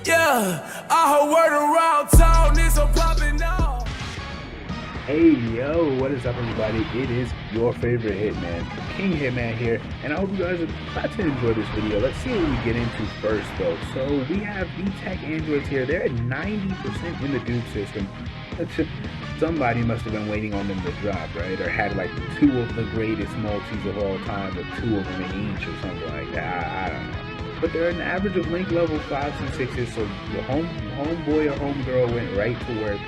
Yeah, I heard word around town, it's a poppin' off. Hey yo, what is up everybody? It is your favorite Hitman, King Hitman here, and I hope you guys are about to enjoy this video. Let's see what we get into first though. So we have the TEQ androids here. They're at 90% in the Duke system. Somebody must have been waiting on them to drop, right? Or had like two of the greatest multis of all time, or two of them in each or something like that. I don't know. But they're an average of link level 5s and 6s, so your homeboy or homegirl went right to work.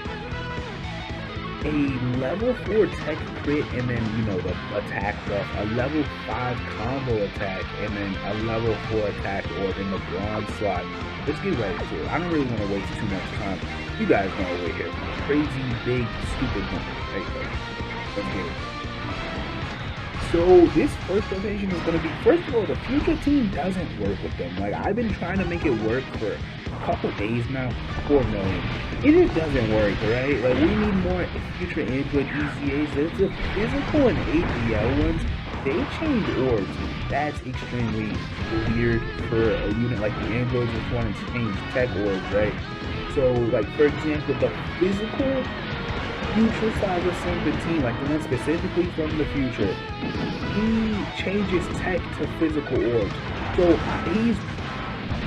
A level 4 tech crit, and then, you know, the attack buff, a level 5 combo attack, and then a level 4 attack orb in the bronze slot. Let's get right to it. I don't really want to waste too much time. You guys know what we're here for. Crazy, big, stupid numbers. Right, let's get it. So this first rotation is going to be, first of all, the future team doesn't work with them. Like, I've been trying to make it work for a couple days now. 4 million. It just doesn't work, right? Like, we need more future android ECAs. There's the physical and APL ones. They change orbs. That's extremely weird for a unit like the androids just want to change tech orbs, right? So, like, for example, the physical future Saga 17, like the one specifically from the future, he changes tech to physical orbs. So he's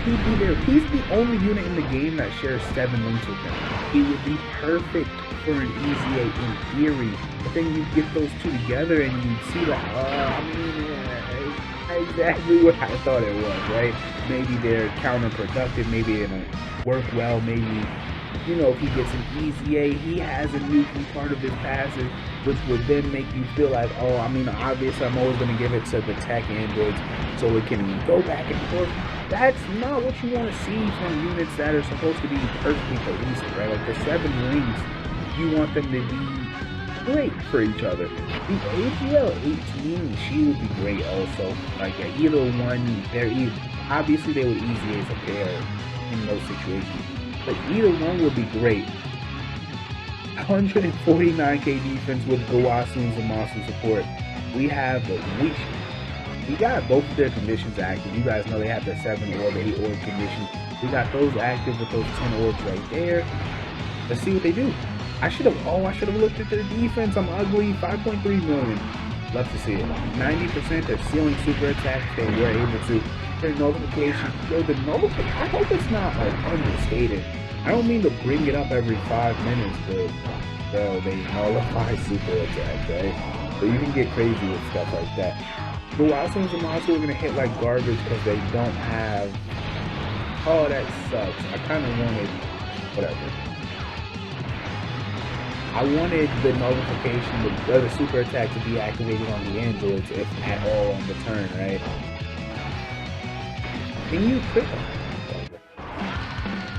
the only unit in the game that shares 7 links with him. He would be perfect for an EZA in theory, but then you get those two together and you see that, exactly what I thought it was, right? Maybe they're counterproductive, maybe they don't work well, maybe, you know, if he gets an EZA, he has a nuking part of his passive, which would then make you feel like, oh, I mean, obviously I'm always going to give it to the tech androids so it can go back and forth. That's not what you want to see from units that are supposed to be perfectly cohesive, right? Like the 7 rings, you want them to be great for each other. The APL 18, she would be great also. Like either one, obviously they would easy as a pair in those situations. But either one would be great. 149k defense with Gawasu and Zamasu support. We got both of their conditions active. You guys know they have the 7 orb, 8 orb condition. We got those active with those 10 orbs right there. Let's see what they do. I should have looked at their defense. I'm ugly. 5.3 million. Love to see it. 90% they're sealing super attacks. They were able to. Their notification. Yo, the notification. I hope it's not like understated. I don't mean to bring it up every 5 minutes, but they nullify super attacks, right? So you can get crazy with stuff like that. But Gawasu and Zamasu are gonna hit like garbage because they don't have. Oh, that sucks. I kind of wanted whatever. I wanted the notification, the super attack to be activated on the androids, if at all, on the turn, right? Can you click on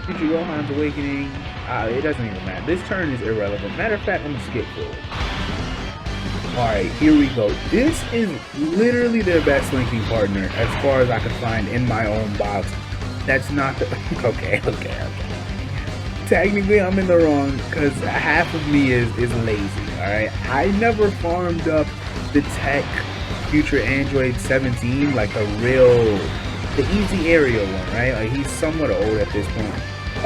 Future Gohan's Awakening? It doesn't even matter. This turn is irrelevant. Matter of fact, I'm gonna skip forward. Alright, here we go. This is literally their best linking partner, as far as I can find in my own box. That's not the... Okay. Technically, I'm in the wrong, because half of me is lazy, alright? I never farmed up the TEQ Future Android 17, like the easy area one, right? Like, he's somewhat old at this point.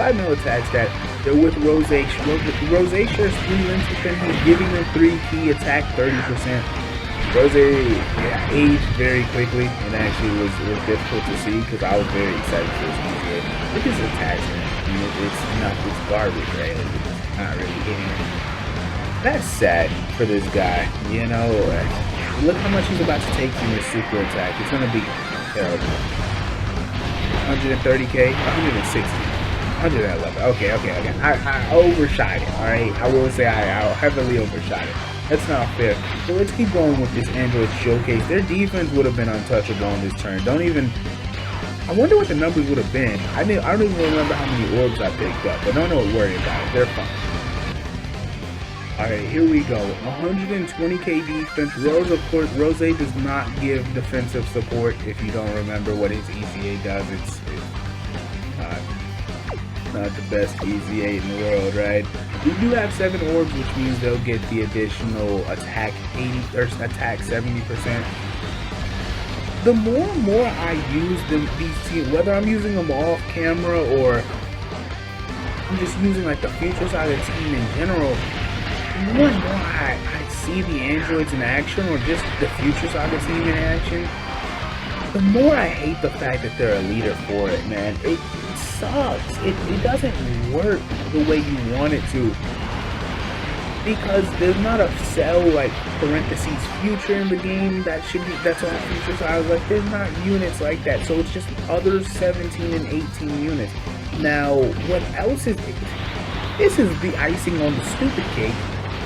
5 mil attacks that they're with Rose. Rose shares 3 links with him. He's giving them 3 key attack, 30%. Rose aged very quickly, and actually was difficult to see because I was very excited for this EZA. Look at his attacks, man. I mean, it's garbage, right? Like, it's not really hitting him. That's sad for this guy, you know. Look how much he's about to take from his super attack. It's gonna be terrible. 130k, 160, 111. Okay. I overshot it. All right, I will say I heavily overshot it. That's not fair. So let's keep going with this android showcase. Their defense would have been untouchable on this turn. I wonder what the numbers would have been. I don't even remember how many orbs I picked up, but don't worry about it. They're fine. Alright, here we go. 120k defense. Rose does not give defensive support. If you don't remember what his EZA does, it's not the best EZA in the world, right? We do have 7 orbs, which means they'll get the additional attack 80 or attack 70%. The more and more I use them, these teams, whether I'm using them off camera or I'm just using like the Future Saga team in general. The more and more I see the androids in action, or just the Future Saga team in action, the more I hate the fact that they're a leader for it, man. It sucks. It doesn't work the way you want it to. Because there's not a cell like parentheses future in the game that's on Future Saga. Like there's not units like that. So it's just other 17 and 18 units. Now, what else is this is the icing on the stupid cake,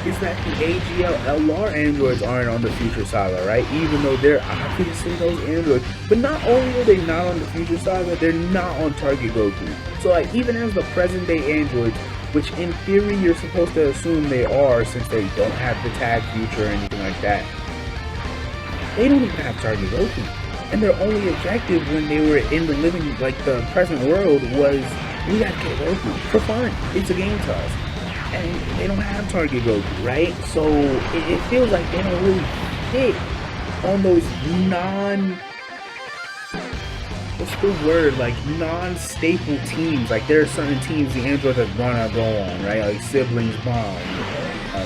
is that the AGL LR androids aren't on the Future Saga, right? Even though they're obviously those androids. But not only are they not on the Future Saga, they're not on Target Goku. So like even as the present day androids, which in theory you're supposed to assume they are since they don't have the tag future or anything like that, they don't even have Target Goku. And their only objective when they were in the living, like the present world, was we gotta get Goku for fun. It's a game to us. And they don't have Target Goku, right? So it feels like they don't really fit on those what's the word, like non-staple teams. Like there are certain teams the androids are gonna go on, right? Like Siblings Bond,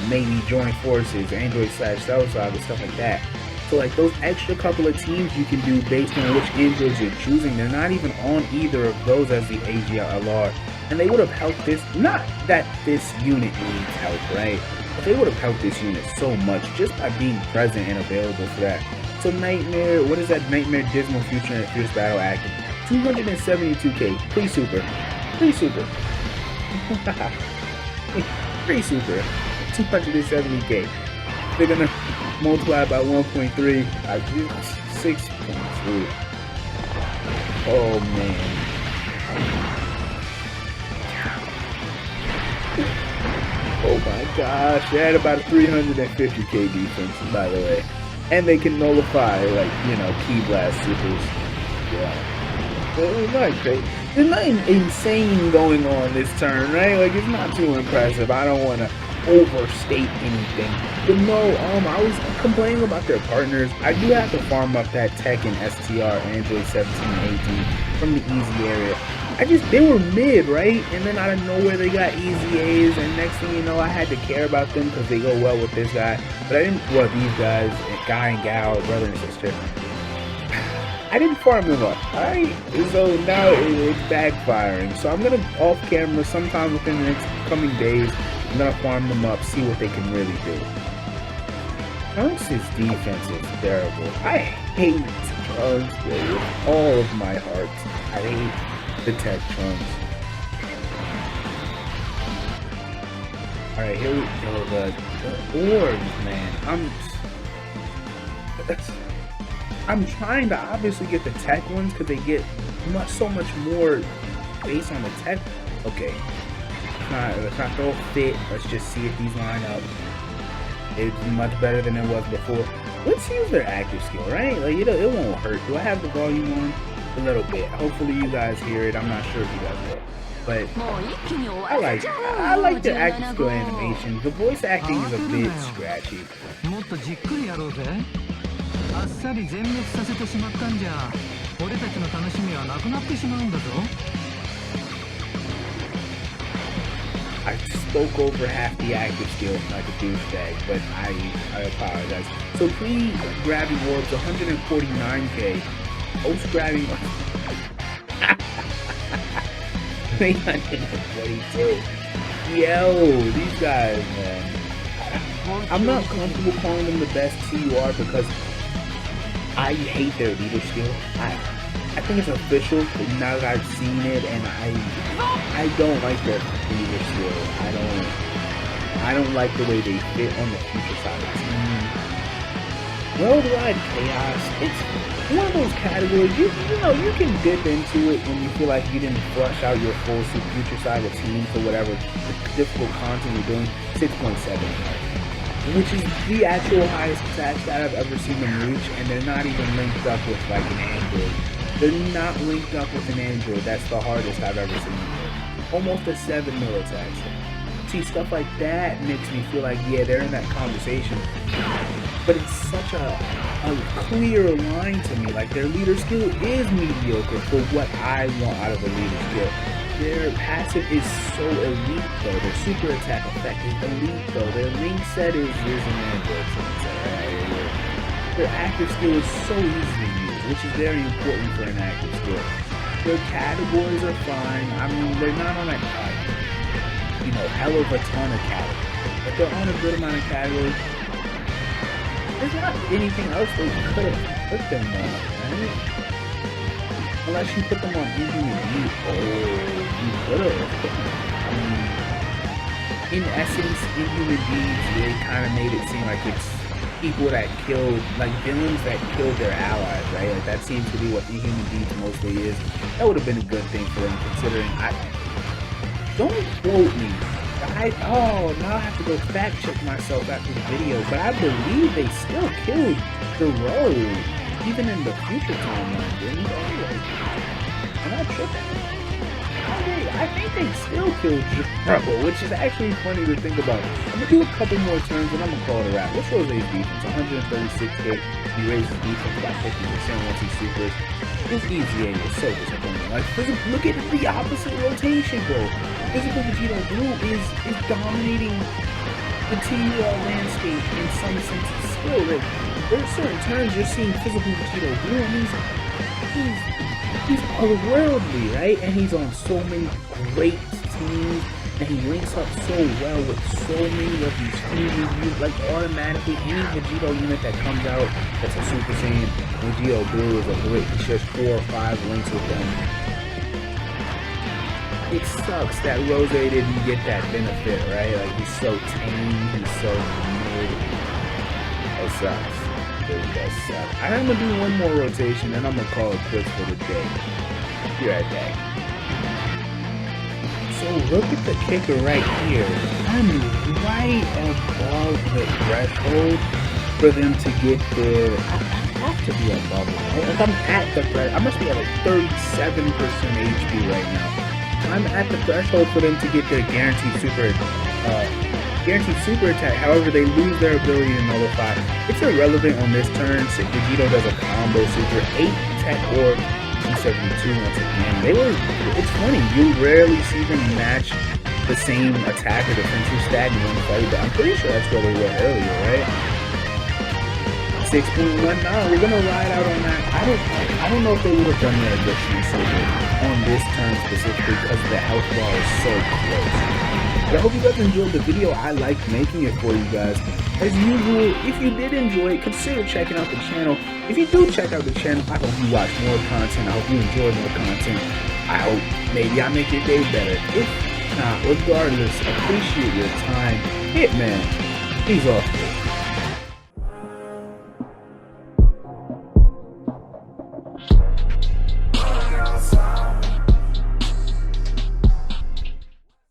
maybe Joint Forces, Android / Cell Saga, stuff like that. So like those extra couple of teams you can do based on which androids you're choosing, they're not even on either of those as the AGLR. And they would have helped this, not that this unit needs help, right? But they would have helped this unit so much just by being present and available for that. So Nightmare, what is that? Nightmare, Dismal Future, and Fierce Battle active. 272k, pre-super. Pre-super. Pre-super. 270k. They're gonna multiply by 1.3. I do 6.3. Oh man. Oh my gosh, they had about a 350k defense, by the way. And they can nullify, like, you know, Key Blast supers. Yeah. It's not great. There's nothing insane going on this turn, right? Like, it's not too impressive. I don't want to overstate anything. But no, I was complaining about their partners. I do have to farm up that TEQ and STR, Android 17 and 18, from the easy area. They were mid, right? And then out of nowhere they got easy A's, and next thing you know, I had to care about them because they go well with this guy. But I didn't, well, these guys, guy and gal, brother and sister, I didn't farm them up, alright? So now it's backfiring. So I'm gonna, off camera, sometime within the next coming days, I'm gonna farm them up, see what they can really do. Trunks' defense is terrible. I hate Trunks with all of my heart. I hate the tech Trunks. Alright, here we go. The orbs, man. I'm trying to obviously get the tech ones because they get so much more based on the tech. Okay. Let's not throw a fit. Let's just see if these line up. It's much better than it was before. Let's use their active skill, right? Like, it won't hurt. Do I have the volume on? A little bit. Hopefully you guys hear it. I'm not sure if you guys will. But I like the active skill animation. The voice acting is a bit scratchy. I spoke over half the active skill like a douchebag, but I apologize. So pre-grabbing orbs, 149k. Post-grabbing 342. Yo, these guys, man. I'm not comfortable calling them the best TUR because I hate their leader skill. I think it's official, but now that I've seen it, and I don't like their leader skill. I don't like the way they fit on the Future Saga team. Worldwide Chaos, it's one of those categories, you know, you can dip into it when you feel like you didn't flush out your full Future Saga team for whatever difficult content you're doing. 6.7, which is the actual highest stat that I've ever seen them reach, and they're not even linked up with like an Android. They're not linked up with an Android. That's the hardest I've ever seen them. Almost a 7 mil attack. See, stuff like that makes me feel like, yeah, they're in that conversation. But it's such a clear line to me. Like, their leader skill is mediocre for what I want out of a leader skill. Their passive is so elite though. Their super attack effect is elite though. Their ring set is their active skill is so easy to use, which is very important for an active skill. Their categories are fine. I mean, they're not on a hell of a ton of categories, but they're on a good amount of categories. There's not anything else they could have put them on, right? Unless you put them on Imminent. You could have. I mean, in essence, Imminent, they kind of made it seem like it's people that killed, like villains that killed their allies, right? Like that seems to be what Imminent mostly is. That would have been a good thing for them, considering don't quote me. Now I have to go fact check myself after the video, but I believe they still killed the Rogue, even in the future timeline, didn't they? Am I tripping? I think they still killed Rebel, which is actually funny to think about. I'm gonna do a couple more turns and I'm gonna call it a wrap. What's Rose's defense? 136k. He raises defense by 50% once he supers. His EZA was so disappointing. Like, look at the opposite rotation, bro. Physical Vegito Blue is dominating the TEQ landscape in some sense of skill. Like, there are certain turns you're seeing Physical Vegito Blue and he's otherworldly, right? And he's on so many great teams, and he links up so well with so many of these fusions. Like automatically, any Vegito unit that comes out that's a Super Saiyan Vegito Blue is a great. He shares 4 or 5 links with them. It sucks that Rose didn't get that benefit, right? Like he's so tame, he's so mid. It sucks. It does suck. I'm gonna do one more rotation and I'm gonna call it quits for the day. Be right back. So look at the kicker right here. I'm right above the threshold for them to get there. I have to be above it. Like I'm at the threshold. I must be at like 37% HP right now. I'm at the threshold for them to get their guaranteed super attack. However, they lose their ability to nullify. It's irrelevant on this turn. Vegito does a combo super 8 tech orb 272 once again. It's funny, you rarely see them match the same attack or defensive stat in one fight, but I'm pretty sure that's where they were earlier, right? 6.19, we're gonna ride out on that. I don't know if they would have done their additional super on this turn specifically because the health bar is so close. But I hope you guys enjoyed the video. I liked making it for you guys. As usual, if you did enjoy it, consider checking out the channel. If you do check out the channel, I hope you watch more content. I hope you enjoy more content. I hope maybe I make your day better. If not, regardless, appreciate your time. Hitman, he's off.